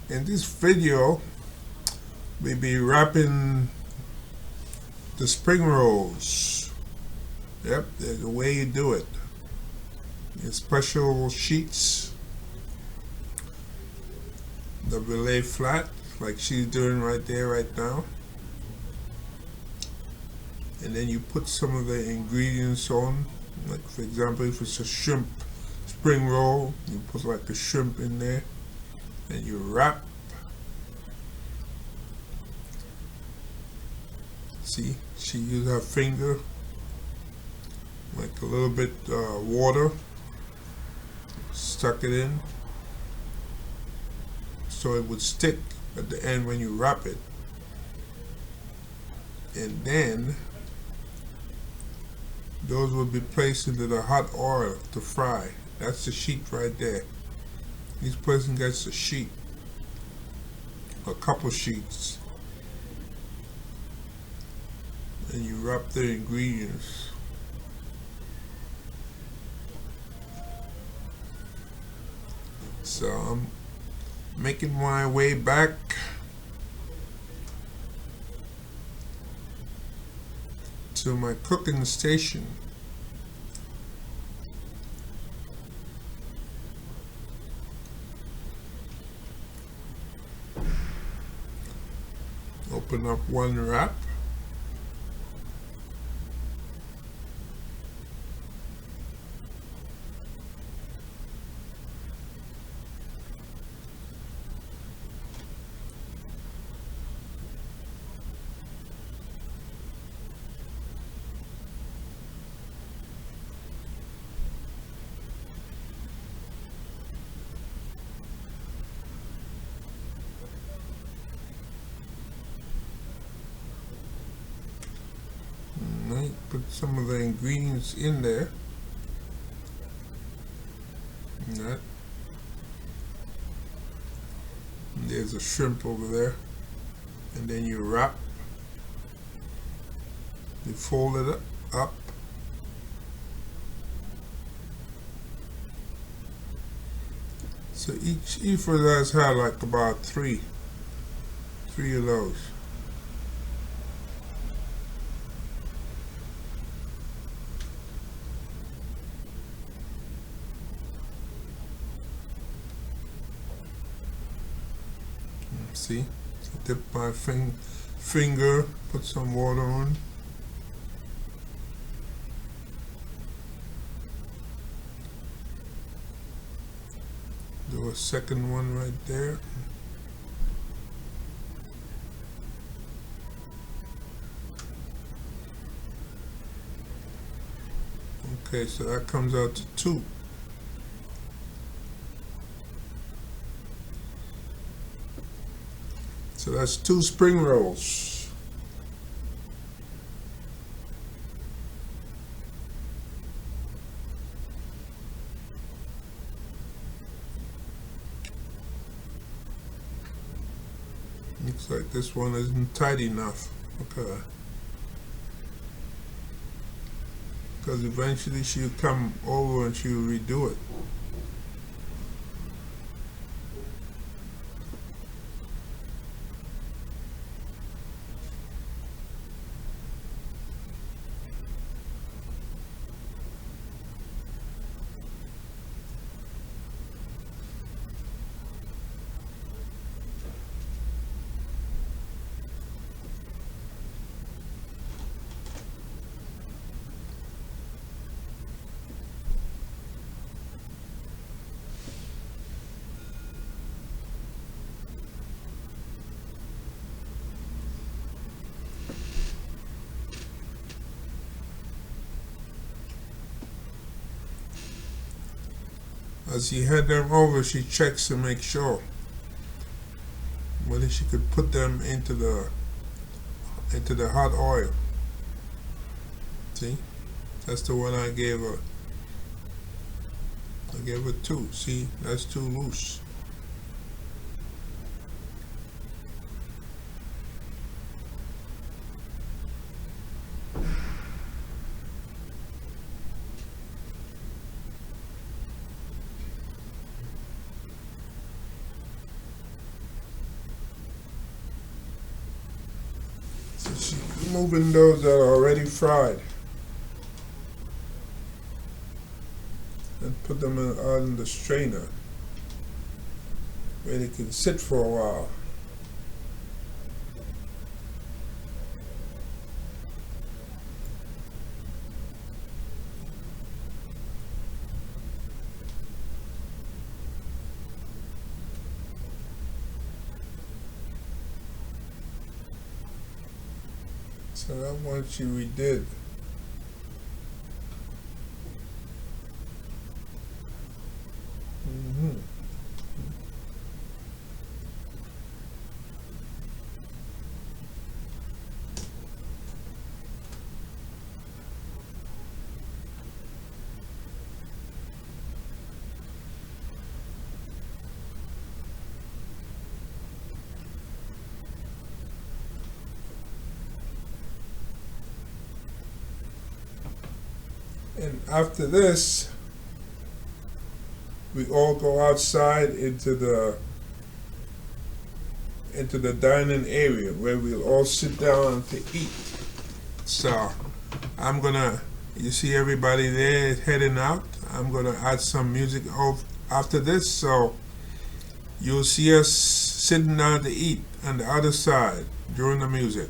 In this video, we'll be wrapping the spring rolls. Yep, there's a way you do it. In special sheets that we lay flat, like she's doing right there, right now. And then you put some of the ingredients on. Like for example, if it's a shrimp spring roll, you put like a shrimp in there, and you wrap. See, she used her finger, like a little bit water, stuck it in, so it would stick at the end when you wrap it. And then those will be placed into the hot oil to fry. That's the sheet right there. Each person gets a sheet, a couple sheets, and you wrap the ingredients. So I'm making my way back to my cooking station. Open up one wrap. Right, put some of the ingredients in there. That. And there's a shrimp over there. And then you wrap. You fold it up. So each of us have like about three of those. See, dip my finger, put some water on. Do a second one right there. Okay, so that comes out to 2. So that's 2 spring rolls. Looks like this one isn't tight enough. Okay. Because eventually she'll come over and she'll redo it. As she had them over, she checks to make sure whether she could put them into the hot oil. See, that's the one I gave her. I gave her 2. See, that's too loose. moving those that are already fried and put them on the strainer where they can sit for a while. So that one we did. And after this, we all go outside into the dining area where we'll all sit down to eat. So you see everybody there heading out. I'm gonna add some music after this, so you'll see us sitting down to eat on the other side during the music.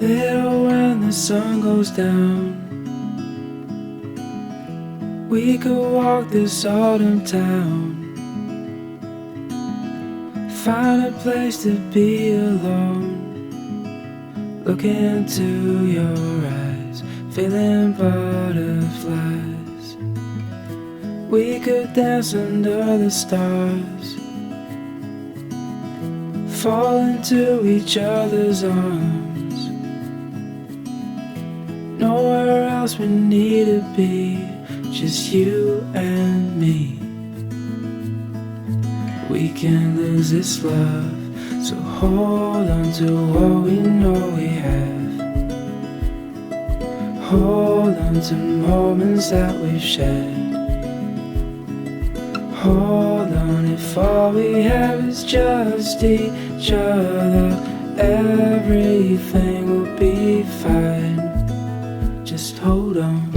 Little when the sun goes down, we could walk this autumn town, find a place to be alone, look into your eyes, feeling butterflies. We could dance under the stars, fall into each other's arms. Nowhere else we need to be, just you and me. We can't lose this love, so hold on to what we know we have. Hold on to moments that we've shared. Hold on if all we have is just each other, everything will be fine. Just hold on.